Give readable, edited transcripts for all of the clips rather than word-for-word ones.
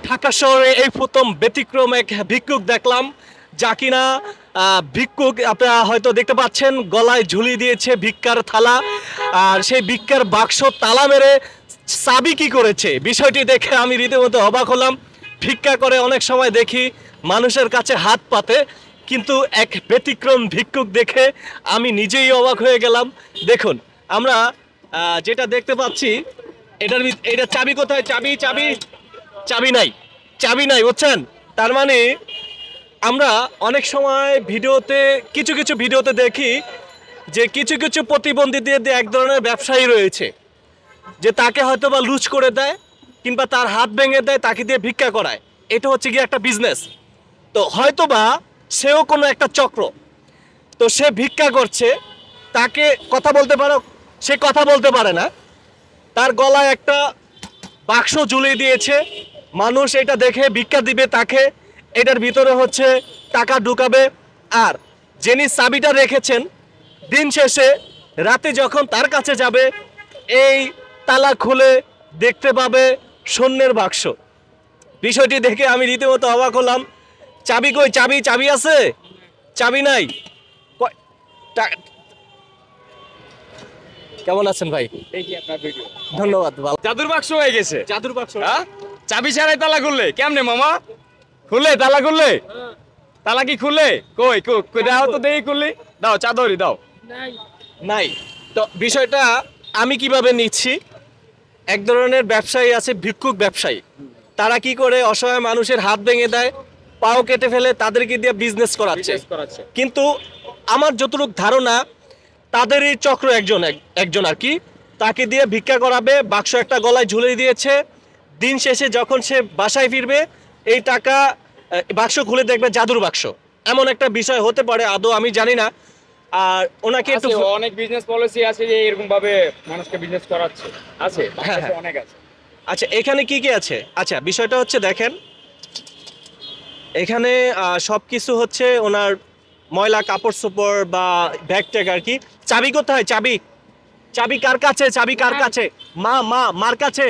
ঢাকা শহরে এই প্রথম ব্যতিক্রম এক ভিক্ষুক দেখলাম, যা কিনা ভিক্ষুক আপনারা হয়তো দেখতে পাচ্ছেন গলায় ঝুলি দিয়েছে ভিক্ষার থালা, আর সেই ভিক্ষার বাক্স তালা মেরে চাবি কি করেছে বিষয়টি দেখে আমি রীতিমতো অবাক হলাম। ভিক্ষা করে অনেক সময় দেখি মানুষের কাছে হাত পাতে, কিন্তু এক ব্যতিক্রম ভিক্ষুক দেখে আমি নিজেই অবাক হয়ে গেলাম। দেখুন আমরা যেটা দেখতে পাচ্ছি এটা চাবি কোথায়? চাবি চাবি চাবি নাই, চাবি নাই, বুঝছেন? তার মানে আমরা অনেক সময় ভিডিওতে কিছু কিছু ভিডিওতে দেখি যে কিছু কিছু প্রতিবন্ধীদের এক ধরনের ব্যবসায়ী রয়েছে, যে তাকে হয়তো বা লুজ করে দেয় কিংবা তার হাত ভেঙে দেয়, তাকে দিয়ে ভিক্ষা করায়। এটা হচ্ছে গিয়ে একটা বিজনেস। তো হয়তো বা সেও কোনো একটা চক্র, তো সে ভিক্ষা করছে, তাকে কথা বলতে পারো, সে কথা বলতে পারে না, তার গলায় একটা বাক্স ঝুলিয়ে দিয়েছে, মানুষ এটা দেখে ভিক্ষা দিবে তাকে, এটার ভিতরে হচ্ছে টাকা ঢুকাবে। আর যিনি চাবিটা রেখেছেন দিন শেষে রাতে যখন তার কাছে যাবে এই তালা খুলে দেখতে পাবে স্বর্ণের বাক্স। বিষয়টি দেখে আমি রীতিমতো অবাক হলাম। চাবি কই? চাবি চাবি আছে? চাবি নাই। কেমন আছেন ভাই? এই যে আপনার ভিডিও। ধন্যবাদ। ভালো। জাদুর বাক্স হয়ে গেছে। জাদুর বাক্স? হ্যাঁ, চাবি ছাড়াই তালা খুললে কেমনে মামা? খুলে তালা খুললে? তালা কি খুলে? কই কই দাও তো, দেই খুললি দাও, চাদরি দাও। নাই। তো বিষয়টা আমি কিভাবে নিচ্ছি, এক ধরনের ব্যবসায়ী আছে, ভিক্ষুক ব্যবসায়ী, তারা কি করে অসহায় মানুষের হাত ভেঙে দেয়, পাও কেটে ফেলে, তাদেরকে দিয়ে বিজনেস করাচ্ছে। কিন্তু আমার যতটুকু ধারণা তাদেরই চক্র একজন আর কি, তাকে দিয়ে ভিক্ষা করাবে, বাক্স একটা গলায় ঝুলিয়ে দিয়েছে, দিন শেষে যখন সে বাসায় ফিরবে এই টাকা বাক্স খুলে দেখবে জাদুর বাক্স। এমন একটা বিষয় হতে পারে, আদৌ আমি জানি না। আর ওনাকে একটু অনেক বিজনেস পলিসি আছে যে এরকম ভাবে মানুষকে বিজনেস করাচ্ছে, আছে হ্যাঁ। অনেক আছে। আচ্ছা এখানে কি কি আছে? আচ্ছা বিষয়টা হচ্ছে দেখেন, এখানে সব কিছু হচ্ছে ওনার ময়লা কাপড় চোপড় বা ব্যাগ ট্যাগ আর কি। চাবি কোথায়? চাবি চাবি কার কাছে? চাবি কার কাছে? মার কাছে?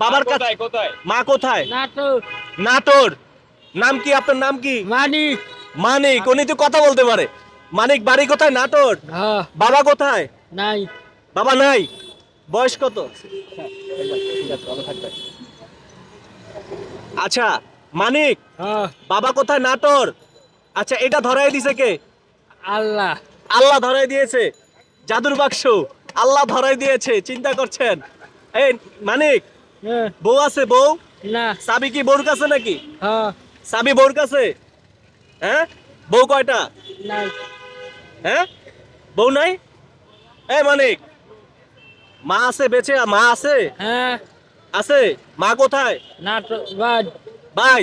বাবার কাছে? কোথায়? মা কোথায়? নাটোর। নাটোর। নাম কি? আপনার নাম কি? মানিক। মানিক। উনি তো কথা বলতে পারে। মানিক বাড়ি কোথায়? নাটোর। হ্যাঁ। বাবা কোথায়? নাই। বাবা নাই। বয়স কত? আচ্ছা মানিক, হ্যাঁ। বাবা কোথায়? নাটোর। আচ্ছা এটা ধরাই দিছে কে? আল্লাহ। আল্লাহ ধরাই দিয়েছে। জাদুর বাক্স আল্লাহ ধরাই দিয়েছে, চিন্তা করছেন? এই মানিক, হ্যাঁ। বউ আছে? বউ? না। চাবি কি বউর কাছে নাকি? হ্যাঁ। চাবি বউর কাছে? হ্যাঁ। বউ কয়টা? নাই। হ্যাঁ, বউ নাই? এই মানিক, মা আছে বেঁচে? মা আছে? হ্যাঁ। আছে। মা কোথায়? নাটোর বাদ। ভাই